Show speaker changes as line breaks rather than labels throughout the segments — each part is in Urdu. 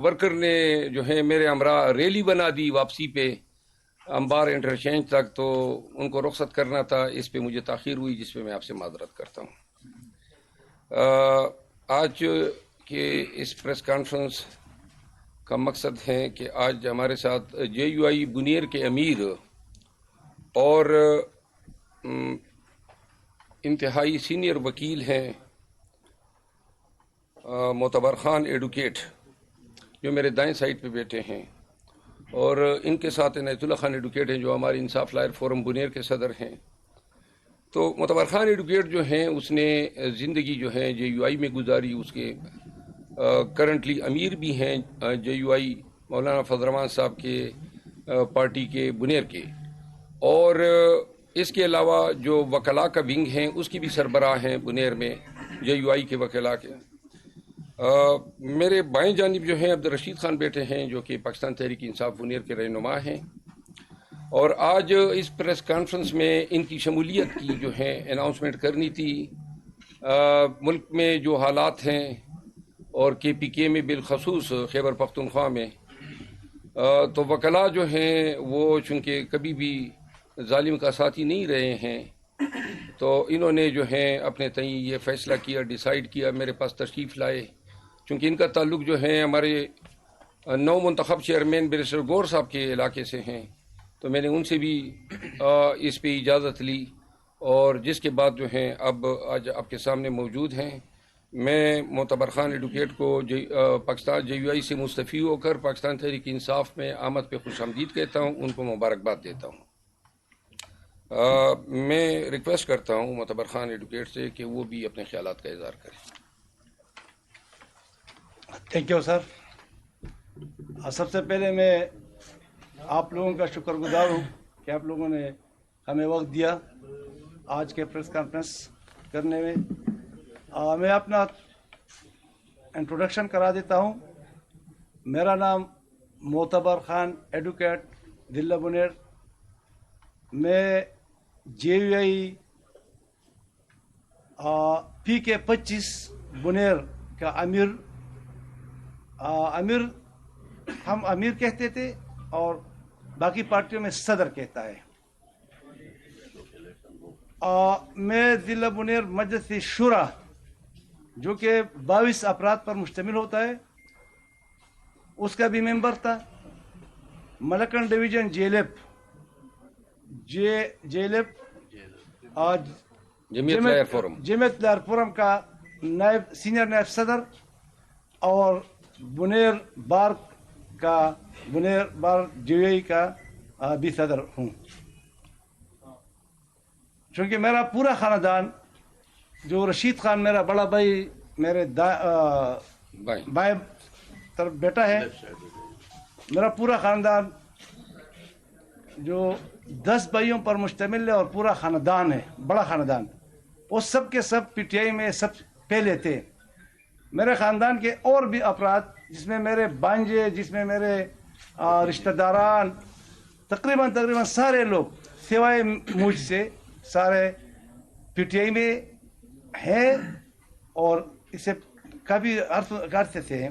ورکر نے جو ہے میرے ہمراہ ریلی بنا دی واپسی پہ امبار انٹرچینج تک، تو ان کو رخصت کرنا تھا، اس پہ مجھے تاخیر ہوئی، جس پہ میں آپ سے معذرت کرتا ہوں۔ آج کے اس پریس کانفرنس کا مقصد ہے کہ آج ہمارے ساتھ جے یو آئی بنیر کے امیر اور انتہائی سینئر وکیل ہیں معتبر خان ایڈوکیٹ، جو میرے دائیں سائڈ پہ بیٹھے ہیں، اور ان کے ساتھ عنایت اللہ خان ایڈوکیٹ ہیں، جو ہمارے انصاف لائر فورم بنیر کے صدر ہیں۔ تو معتبر خان ایڈوکیٹ جو ہیں، اس نے زندگی جو ہے جے یو آئی میں گزاری، اس کے کرنٹلی امیر بھی ہیں جے یو آئی مولانا فضل الرحمان صاحب کے پارٹی کے بنیر کے، اور اس کے علاوہ جو وکلاء کا ونگ ہیں اس کی بھی سربراہ ہیں بنیر میں جے یو آئی کے وکلاء کے۔ میرے بائیں جانب جو ہیں عبدالرشید خان بیٹھے ہیں، جو کہ پاکستان تحریک انصاف بنیر کے رہنما ہیں، اور آج اس پریس کانفرنس میں ان کی شمولیت کی جو ہے اناؤنسمنٹ کرنی تھی۔ ملک میں جو حالات ہیں اور کے پی کے میں بالخصوص خیبر پختونخوا میں، تو وکلاء جو ہیں وہ چونکہ کبھی بھی ظالم کا ساتھی نہیں رہے ہیں، تو انہوں نے جو ہے اپنے تئیں یہ فیصلہ کیا، ڈیسائیڈ کیا، میرے پاس تشریف لائے، چونکہ ان کا تعلق جو ہے ہمارے نو منتخب چیئرمین بیرسٹر گور صاحب کے علاقے سے ہیں، تو میں نے ان سے بھی اس پہ اجازت لی، اور جس کے بعد جو ہیں اب آج آپ کے سامنے موجود ہیں۔ میں معتبر خان ایڈوکیٹ کو پاکستان جے یو آئی سے مستعفی ہو کر پاکستان تحریک انصاف میں آمد پہ خوش آمدید کہتا ہوں، ان کو مبارکباد دیتا ہوں۔ میں ریکویسٹ کرتا ہوں معتبر خان ایڈوکیٹ سے کہ وہ بھی اپنے خیالات کا اظہار کریں۔
Thank you sir. سب سے پہلے میں آپ لوگوں کا شکر گزار ہوں کہ آپ لوگوں نے ہمیں وقت دیا آج کے پریس کانفرنس کرنے میں۔ میں اپنا انٹروڈکشن کرا دیتا ہوں۔ میرا نام معتبر خان ایڈوکیٹ ضلع بنیر، میں جے یو آئی پی کے 25 بنیر کا امیر ہم امیر کہتے تھے، اور باقی پارٹیوں میں صدر کہتا ہے۔ میں ضلع بنیر مجلس شورا، جو کہ 22 افراد پر مشتمل ہوتا ہے، اس کا بھی ممبر تھا۔ ملکن ڈویژن جیلیپ جمعیت لائر فورم کا سینئر نائب صدر، اور بنیر بار جے یو آئی کا بھی صدر ہوں۔ چونکہ میرا پورا خاندان، جو رشید خان میرا بڑا بھائی میرے بائیں طرف بیٹا ہے، میرا پورا خاندان جو 10 بھائیوں پر مشتمل ہے اور پورا خاندان ہے، بڑا خاندان، وہ سب کے سب پی ٹی آئی میں سب پہلے تھے۔ میرے خاندان کے اور بھی افراد، جس میں میرے بانجے، جس میں میرے رشتہ داران، تقریباً سارے لوگ سوائے مجھ سے سارے پی ٹی آئی میں ہیں، اور اسے کافی عرصے سے ہیں۔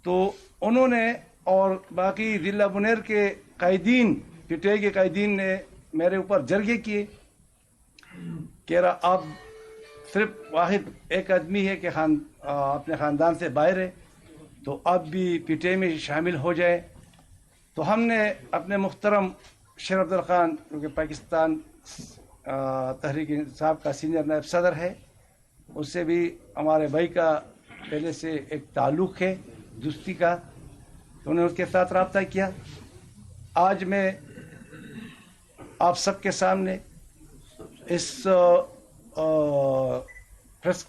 تو انہوں نے اور باقی ضلع بنیر کے قائدین، پی ٹی آئی کے قائدین نے میرے اوپر جرگے کیے کہ اب صرف واحد ایک آدمی ہے کہ اپنے خاندان سے باہر ہے، تو اب بھی پی ٹی آئی میں شامل ہو جائے۔ تو ہم نے اپنے محترم شیر افضل خان، جو کہ پاکستان تحریک انصاف کا سینئر نائب صدر ہے، اس سے بھی ہمارے بھائی کا پہلے سے ایک تعلق ہے دوستی کا، تو انہوں نے اس کے ساتھ رابطہ کیا۔ آج میں آپ سب کے سامنے اس پریس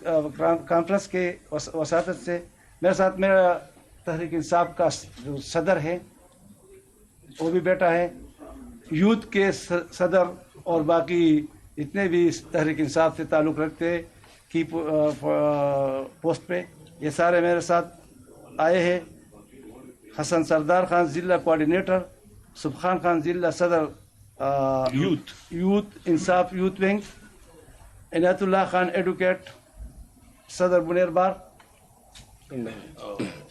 کانفرنس کے وساطت سے میرے ساتھ میرا تحریک انصاف کا جو صدر ہے وہ بھی بیٹا ہے، یوتھ کے صدر اور باقی جتنے بھی اس تحریک انصاف سے تعلق رکھتے ہیں کی پوسٹ پہ، یہ سارے میرے ساتھ آئے ہیں۔ حسن سردار خان ضلع کوآرڈینیٹر، سبحان خان ضلع صدر یوتھ انصاف یوتھ ونگ، عنایت اللہ خان ایڈوکیٹ صدر بنیر بار۔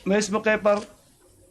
میں اس موقع پر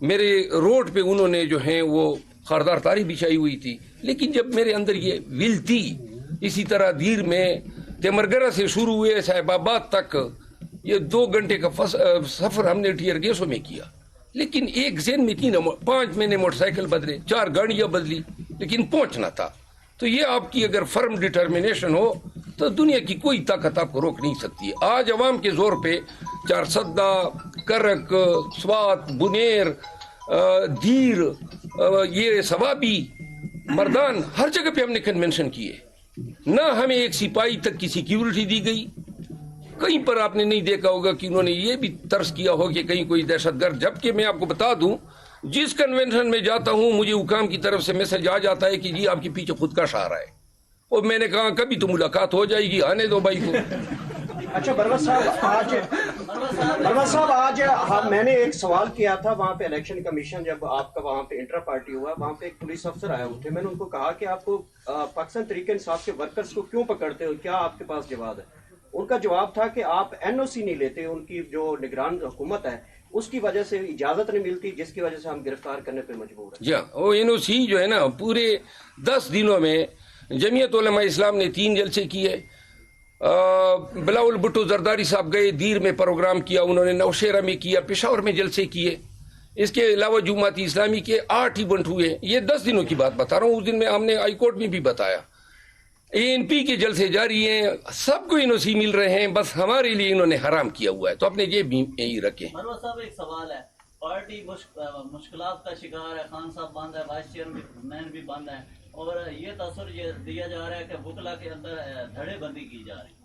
میرے روڈ پہ انہوں نے جو ہیں وہ خاردار تاری بچھائی ہوئی تھی. لیکن جب میرے اندر یہ ول تھی، اسی طرح دیر میں تیمرگرہ سے شروع ہوئے صاحب آباد تک یہ 2 گھنٹے کا سفر ہم نے ٹیئر گیسوں میں کیا. لیکن ایک ذہن میں تھی نا، 5 مہینے موٹر سائیکل بدلے، 4 گاڑیاں بدلی، لیکن پہنچنا تھا. تو یہ آپ کی اگر فرم ڈٹرمنیشن ہو تو دنیا کی کوئی طاقت آپ کو روک نہیں سکتی. آج عوام کے زور پہ چارسدہ، کرک، سوات، بنیر، دیر، یہ سوابی، مردان، ہر جگہ پہ ہم نے کنونشن کیے. نہ ہمیں ایک سپاہی تک کی سیکیورٹی دی گئی. کہیں پر آپ نے نہیں دیکھا ہوگا کہ انہوں نے یہ بھی ترس کیا ہو کہ کہیں کوئی دہشت گرد. جبکہ میں آپ کو بتا دوں، جس کنونشن میں جاتا ہوں مجھے حکام کی طرف سے میسج آ جاتا ہے کہ جی آپ کے پیچھے خود کش آ رہا ہے. اور میں نے کہا کبھی تو ملاقات ہو جائے گی، آنے دو بھائی کو.
اچھا بروت صاحب آج میں نے ایک سوال کیا تھا وہاں پہ الیکشن کمیشن، جب آپ کا وہاں پہ انٹرا پارٹی ہوا، وہاں پہ ایک پولیس افسر آئے ہوئے تھے. میں نے ان کو کہا کہ آپ کو پاکستان تحریک انصاف کے ورکرز کو کیوں پکڑتے ہو، کیا آپ کے پاس جواب ہے؟ ان کا جواب تھا کہ آپ NOC نہیں لیتے، ان کی جو نگران حکومت ہے اس کی وجہ سے اجازت نہیں ملتی، جس کی وجہ سے ہم گرفتار کرنے پہ مجبور ہیں.
جی ہاں، وہ NOC جو ہے نا، پورے 10 دنوں میں جمعیت علماء اسلام نے 3 جلسے کیے. بلاول بھٹو زرداری صاحب گئے، دیر میں پروگرام کیا انہوں نے، نوشہرہ میں کیا، پشاور میں جلسے کیے. اس کے علاوہ جماعت اسلامی کے 8 ایونٹ ہوئے. یہ 10 دنوں کی بات بتا رہا ہوں. اس دن میں ہم نے ہائی کورٹ میں بھی بتایا. ANP کے جلسے جاری ہیں، سب کو NOC مل رہے ہیں، بس ہمارے لیے انہوں نے حرام کیا ہوا ہے. تو اپنے جیب بھی یہی رکھیں.
مروت صاحب ایک سوال ہے، پارٹی مشکلات کا شکار ہے، خان صاحب بند ہے، وائس چیئرمین بھی بند ہے، اور یہ تاثر دیا جا رہا ہے کہ وکلا کے اندر دھڑے بندی کی جا رہی ہے.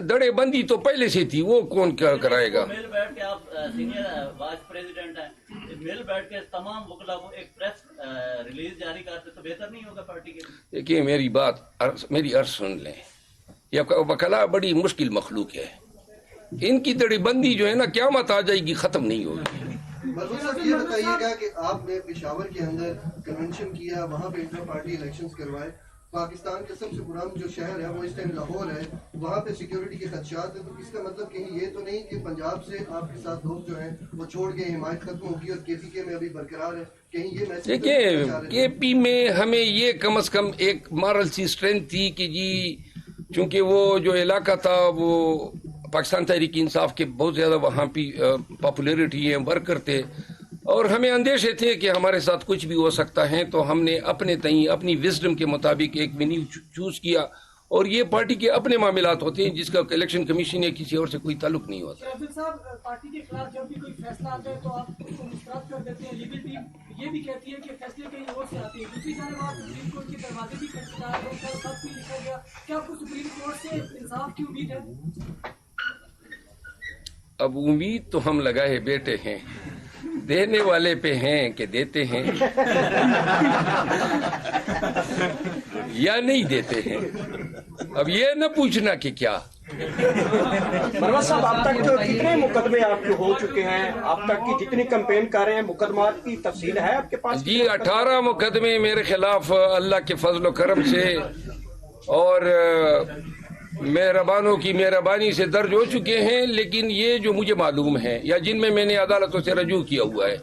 دھڑے بندی تو پہلے سے تھی، وہ کون کیا کرائے گا؟
مل بیٹھ کے آپ سینئر وائس پریزیڈنٹ ہیں، مل بیٹھ کے تمام وکلا کو ایک پریس ریلیز جاری کرتے تو بہتر نہیں ہوگا پارٹی کے لیے؟
دیکھیے میری عرض سن لیں. یہ وکلا بڑی مشکل مخلوق ہے. ان کی دھڑے بندی جو ہے نا قیامت آ جائے گی، ختم نہیں ہوگی.
مروت صاحب یہ بتائیے گا کہ آپ نے پشاور کے اندر کنونشن کیا، وہاں پہ انٹر پارٹی الیکشنز کروائے. پاکستان کا سب سے پرانا جو شہر ہے وہ اس ٹائم لاہور ہے، وہاں پہ سیکیورٹی کے خدشات ہیں. تو اس کا مطلب کہیں یہ تو نہیں کہ پنجاب سے آپ کے ساتھ لوگ جو ہیں وہ چھوڑ کے حمایت ختم ہوگی اور KPK میں ابھی برقرار ہے؟ کہیں یہ میسج
دیکھیں KP میں ہمیں یہ کم از کم ایک مارل سی اسٹرینتھ تھی کہ جی چونکہ وہ جو علاقہ تھا وہ پاکستان تحریک انصاف کے بہت زیادہ وہاں پہ پاپولیرٹی ہے، ورکر تھے، اور ہمیں اندیشے تھے کہ ہمارے ساتھ کچھ بھی ہو سکتا ہے. تو ہم نے اپنے تئیں اپنی وزڈم کے مطابق ایک وینیو چوز کیا. اور یہ پارٹی کے اپنے معاملات ہوتے ہیں جس کا الیکشن کمیشن یا کسی اور سے کوئی تعلق نہیں ہوتا.
صاحب پارٹی کے خلاف جب بھی کوئی فیصلہ آتا ہے تو آپ اس کو مسترد کر دیتے ہیں. لیگل ٹیم یہ بھی کہتی ہے کہ فیصلے کہیں اور سے آتے ہیں. دوسری جانب آپ سپریم کورٹ کے دروازے بھی کھٹکھٹا رہے ہیں، کل خط بھی لکھا گیا. کیا آپ کو سپریم کورٹ سے انصاف کی امید ہے؟
اب امید تو ہم لگائے بیٹھے ہیں، دینے والے پہ ہیں کہ دیتے ہیں یا نہیں دیتے ہیں. اب یہ نہ پوچھنا کہ کیا.
مروت صاحب اب تک کتنے مقدمے آپ کے ہو چکے ہیں؟ اب تک کی جتنی کمپین کر رہے ہیں مقدمات کی تفصیل ہے آپ کے پاس؟
جی 18 مقدمے میرے خلاف اللہ کے فضل و کرم سے اور مہربانوں کی مہربانی سے درج ہو چکے ہیں. لیکن یہ جو مجھے معلوم ہے یا جن میں نے عدالتوں سے رجوع کیا ہوا ہے،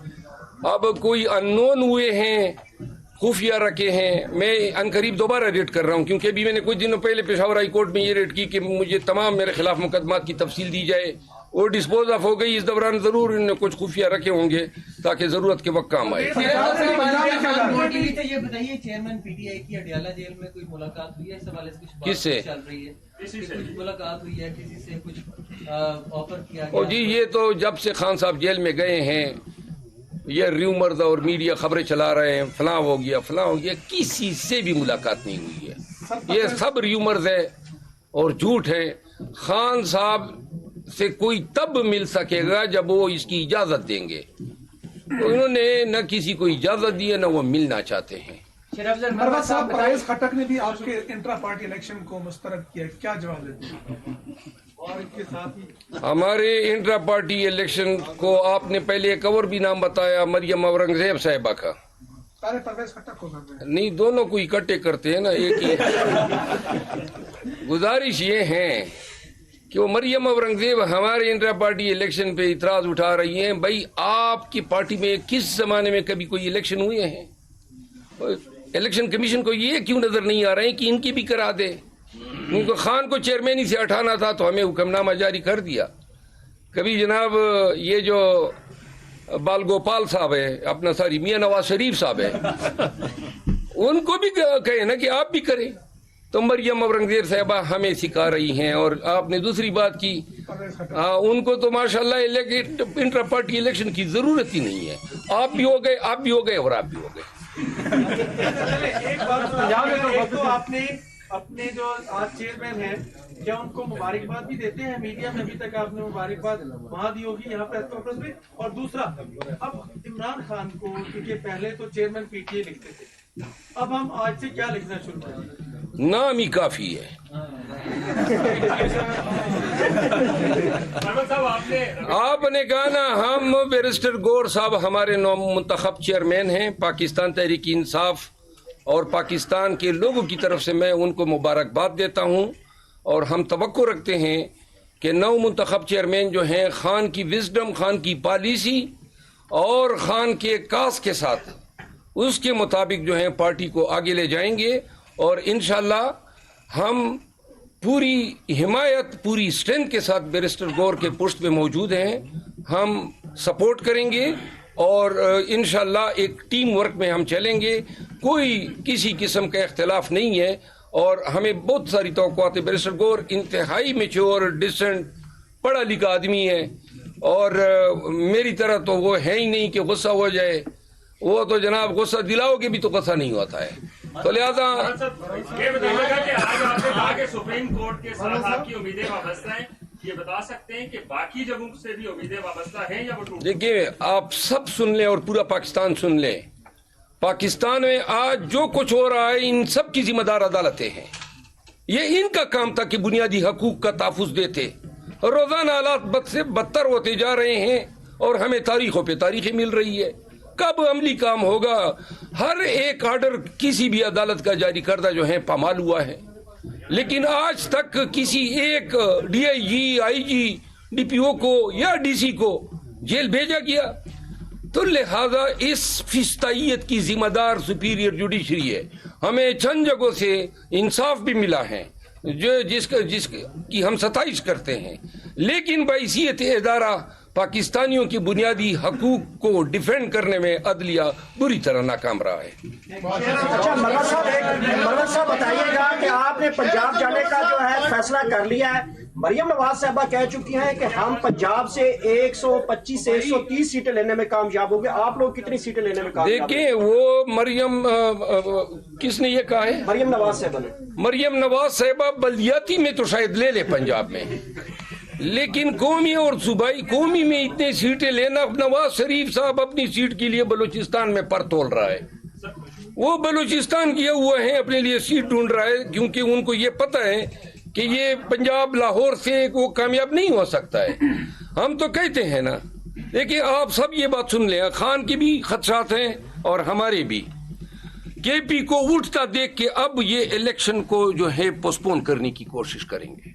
اب کوئی اننون ہوئے ہیں، خفیہ رکھے ہیں. میں عنقریب دوبارہ ریٹ کر رہا ہوں، کیونکہ ابھی میں نے کچھ دنوں پہلے پشاور ہائی کورٹ میں یہ ریٹ کی کہ مجھے تمام میرے خلاف مقدمات کی تفصیل دی جائے. وہ ڈسپوز آف ہو گئی. اس دوران ضرور انہوں نے کچھ خفیہ رکھے ہوں گے تاکہ ضرورت کے وقت کام آئے.
یہ بتائیے چیئرمین PTI کی اڈیالہ جیل میں کوئی ملاقات ہوئی ہے؟ اس حوالے سے
کس سے
چل رہی ہے؟ کچھ ملاقات ہوئی ہے کسی سے؟ کچھ آفر کیا
گیا؟ جی یہ تو جب سے خان صاحب جیل میں گئے ہیں یہ ریومرز اور میڈیا خبریں چلا رہے ہیں، فلاں ہو گیا فلاں ہو گیا. کسی سے بھی ملاقات نہیں ہوئی ہے. یہ سب ریومرز ہے اور جھوٹ ہے. خان صاحب سے کوئی تب مل سکے گا جب وہ اس کی اجازت دیں گے. تو انہوں نے نہ کسی کو اجازت دی ہے نہ وہ ملنا چاہتے ہیں.
مروت صاحب پرویز خٹک نے بھی آپ کے انٹرا پارٹی الیکشن کو مسترد کیا، کیا جواب دیتے ہیں؟ اور اس کے ساتھ ہی
ہمارے انٹرا پارٹی الیکشن کو آپ نے پہلے ایک اور بھی نام بتایا، مریم اورنگزیب صاحبہ کا.
پہلے پرویز خٹک کو کر رہے ہیں.
نہیں، دونوں کو اکٹھے کرتے ہیں نا، ایک ہی. گزارش یہ ہے کہ وہ مریم اورنگزیب ہمارے انٹرا پارٹی الیکشن پہ اعتراض اٹھا رہی ہیں. بھائی آپ کی پارٹی میں کس زمانے میں کبھی کوئی الیکشن ہوئے ہیں؟ الیکشن کمیشن کو یہ کیوں نظر نہیں آ رہے ہیں کہ ان کی بھی کرا دے؟ ان کو خان کو چیئرمینی سے ہٹانا تھا تو ہمیں حکم نامہ جاری کر دیا. کبھی جناب یہ جو بال گوپال صاحب ہے اپنا ساری میاں نواز شریف صاحب ہے ان کو بھی کہیں نا کہ آپ بھی کریں. تو مریم اورنگزیب صاحبہ ہمیں سکھا رہی ہیں. اور آپ نے دوسری بات کی ان کو تو ماشاءاللہ انٹرا پارٹی الیکشن کی ضرورت ہی نہیں ہے. آپ بھی ہو گئے، آپ بھی ہو گئے اور آپ بھی ہو گئے.
ایک بات تو آپ نے اپنے جو آج چیئرمین ہیں کیا ان کو مبارکباد بھی دیتے ہیں؟ میڈیا میں ابھی تک آپ نے مبارکباد وہاں دی ہوگی، یہاں پریس کانفرنس میں. اور دوسرا، اب عمران خان کو کیونکہ پہلے تو چیئرمین پی ٹی اے لکھتے تھے، اب ہم آج سے کیا لکھنا شروع کریں؟
نام ہی کافی ہے. آپ نے کہا نا ہم بیرسٹر گور صاحب ہمارے منتخب چیئرمین ہیں پاکستان تحریک انصاف، اور پاکستان کے لوگوں کی طرف سے میں ان کو مبارکباد دیتا ہوں. اور ہم توقع رکھتے ہیں کہ نو منتخب چیئرمین جو ہیں خان کی وزڈم، خان کی پالیسی اور خان کے کاس کے ساتھ اس کے مطابق جو ہیں پارٹی کو آگے لے جائیں گے. اور انشاءاللہ ہم پوری حمایت، پوری اسٹرینتھ کے ساتھ بیرسٹر گور کے پشت پہ موجود ہیں. ہم سپورٹ کریں گے اور انشاءاللہ ایک ٹیم ورک میں ہم چلیں گے. کوئی کسی قسم کا اختلاف نہیں ہے اور ہمیں بہت ساری توقعات ہے. بیرسٹر گور انتہائی میچور، ڈیسنٹ، پڑھا لکھا آدمی ہے اور میری طرح تو وہ ہے ہی نہیں کہ غصہ ہو جائے. وہ تو جناب غصہ دلاؤ گے بھی تو غصہ نہیں ہوتا ہے. تو لہذا
یہ بتائیے گا کہ آج آپ نے کہا کہ سپریم کورٹ کے ساتھ آپ کی امیدیں وابستہ ہیں، یہ بتا سکتے ہیں کہ باقی جگہوں سے بھی امیدیں وابستہ ہیں یا وہ ٹوٹ؟
دیکھیے آپ سب سن لیں اور پورا پاکستان سن لیں. پاکستان میں آج جو کچھ ہو رہا ہے ان سب کی ذمہ دار عدالتیں ہیں. یہ ان کا کام تھا کہ بنیادی حقوق کا تحفظ دیتے. روزانہ حالات بد سے بدتر ہوتے جا رہے ہیں اور ہمیں تاریخوں پہ تاریخیں مل رہی ہے. کب عملی کام ہوگا؟ ہر ایک آرڈر کسی بھی عدالت کا جاری کردہ جو ہے پامال ہوا ہے، لیکن آج تک کسی ایک D I G, I G, D P او کو یا ڈی سی کو جیل بھیجا گیا. تو لہذا اس فستائیت کی ذمہ دار سپیریئر جوڈیشری ہے. ہمیں چند جگہوں سے انصاف بھی ملا ہے جس کی ہم ستائش کرتے ہیں، لیکن بحیثیت ادارہ پاکستانیوں کی بنیادی حقوق کو ڈیفینڈ کرنے میں عدلیہ بری طرح ناکام رہا ہے.
اچھا مروت صاحب بتائیے گا کہ آپ نے پنجاب جانے کا جو ہے فیصلہ کر لیا ہے. مریم نواز صاحبہ کہہ چکی ہیں کہ ہم پنجاب سے 125 سے 130 سیٹیں لینے میں کامیاب ہوں گے. آپ لوگ کتنی سیٹیں لینے میں کامیاب ہیں؟
دیکھیں وہ مریم کس نے یہ کہا ہے؟
مریم نواز صاحبہ نے.
مریم نواز صاحبہ بلدیاتی میں تو شاید لے لے پنجاب میں، لیکن قومی اور صوبائی قومی میں اتنے سیٹیں لینا، نواز شریف صاحب اپنی سیٹ کے لیے بلوچستان میں پر تول رہا ہے. وہ بلوچستان کیے ہوئے ہیں، اپنے لیے سیٹ ڈھونڈ رہا ہے کیونکہ ان کو یہ پتہ ہے کہ یہ پنجاب لاہور سے وہ کامیاب نہیں ہو سکتا ہے. ہم تو کہتے ہیں نا، دیکھیں آپ سب یہ بات سن لیں، خان کے بھی خدشات ہیں اور ہمارے بھی. کے پی کو اٹھتا دیکھ کے اب یہ الیکشن کو جو ہے پوسٹ پون کرنے کی کوشش کریں گے.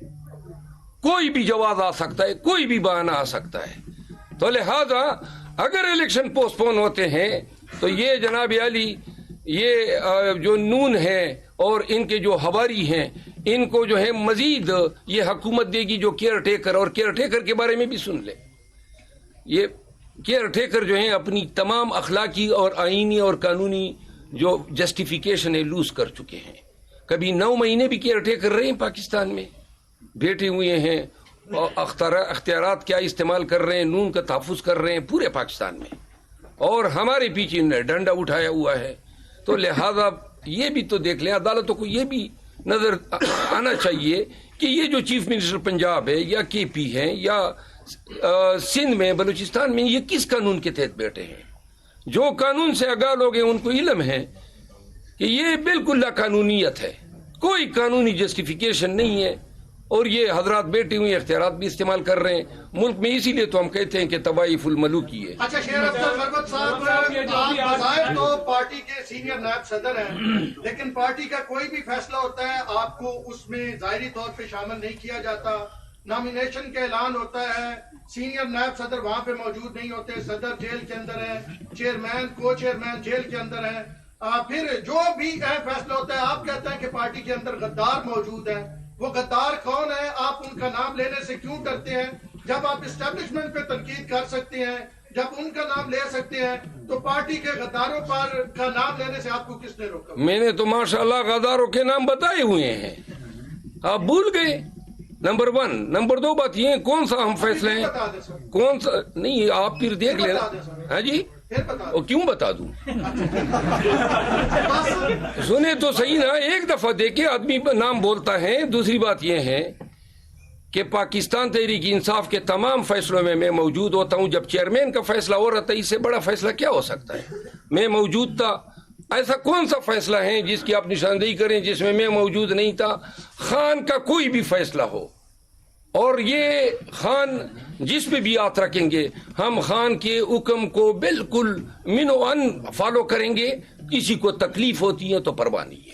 کوئی بھی جواز آ سکتا ہے، کوئی بھی بہانہ آ سکتا ہے. تو لہذا اگر الیکشن پوسٹ پون ہوتے ہیں تو یہ جناب علی، یہ جو نون ہے اور ان کے جو ہواری ہیں ان کو جو ہے مزید یہ حکومت دے گی جو کیئر ٹیکر، اور کیئر ٹیکر کے بارے میں بھی سن لیں. یہ کیئر ٹیکر جو ہیں اپنی تمام اخلاقی اور آئینی اور قانونی جو جسٹیفیکیشن ہے لوز کر چکے ہیں. کبھی 9 مہینے بھی کیئر ٹیکر رہے ہیں پاکستان میں، بیٹھے ہوئے ہیں اور اختیارات کیا استعمال کر رہے ہیں، نون کا تحفظ کر رہے ہیں پورے پاکستان میں، اور ہمارے پیچھے ڈنڈا اٹھایا ہوا ہے. تو لہذا یہ بھی تو دیکھ لیں، عدالتوں کو یہ بھی نظر آنا چاہیے کہ یہ جو چیف منسٹر پنجاب ہے یا کے پی ہے یا سندھ میں، بلوچستان میں، یہ کس قانون کے تحت بیٹھے ہیں. جو قانون سے آگاہ لوگ ہیں ان کو علم ہے کہ یہ بالکل لا قانونیت ہے، کوئی قانونی جسٹیفیکیشن نہیں ہے، اور یہ حضرات بیٹھے ہوئے اختیارات بھی استعمال کر رہے ہیں ملک میں. اسی لیے تو ہم کہتے ہیں کہ طوائف الملوکی ہے.
اچھا شیر افضل مربت صاحب، آپ بظاہر تو پارٹی کے سینئر نائب صدر ہیں، لیکن پارٹی کا کوئی بھی فیصلہ ہوتا ہے آپ کو اس میں ظاہری طور پہ شامل نہیں کیا جاتا.
نامینیشن کا اعلان ہوتا ہے, سینئر نائب صدر وہاں پہ موجود نہیں ہوتے, صدر جیل کے اندر ہے, چیئرمین کو چیئرمین جیل کے اندر ہے, پھر جو بھی اہم فیصلہ ہوتا ہے آپ کہتے ہیں کہ پارٹی کے اندر غدار موجود ہے. وہ غدار کون ہے؟ آپ ان کا نام لینے سے کیوں ڈرتے ہیں؟ جب آپ اسٹیبلشمنٹ پہ تنقید کر سکتے ہیں, جب ان کا نام لے سکتے ہیں, تو پارٹی کے غداروں پر کا نام لینے سے آپ کو کس نے روکا؟
میں نے تو ماشاءاللہ غداروں کے نام بتائے ہوئے ہیں, آپ بھول گئے. نمبر 1. نمبر 2 بات یہ کون سا ہم فیصلے ہیں, کون سا نہیں, آپ پھر دیکھ لینا. ہاں جی, کیوں بتا دوں؟ سنیں تو صحیح نا, ایک دفعہ دیکھے آدمی نام بولتا ہے. دوسری بات یہ ہے کہ پاکستان تحریک انصاف کے تمام فیصلوں میں موجود ہوتا ہوں. جب چیئرمین کا فیصلہ ہو رہا تھا, اس سے بڑا فیصلہ کیا ہو سکتا ہے؟ میں موجود تھا. ایسا کون سا فیصلہ ہے جس کی آپ نشاندہی کریں جس میں موجود نہیں تھا؟ خان کا کوئی بھی فیصلہ ہو, اور یہ خان جس پہ بھی ہاتھ رکھیں گے, ہم خان کے حکم کو بالکل منو ان فالو کریں گے. کسی کو تکلیف ہوتی ہے تو پرواہ نہیں ہے.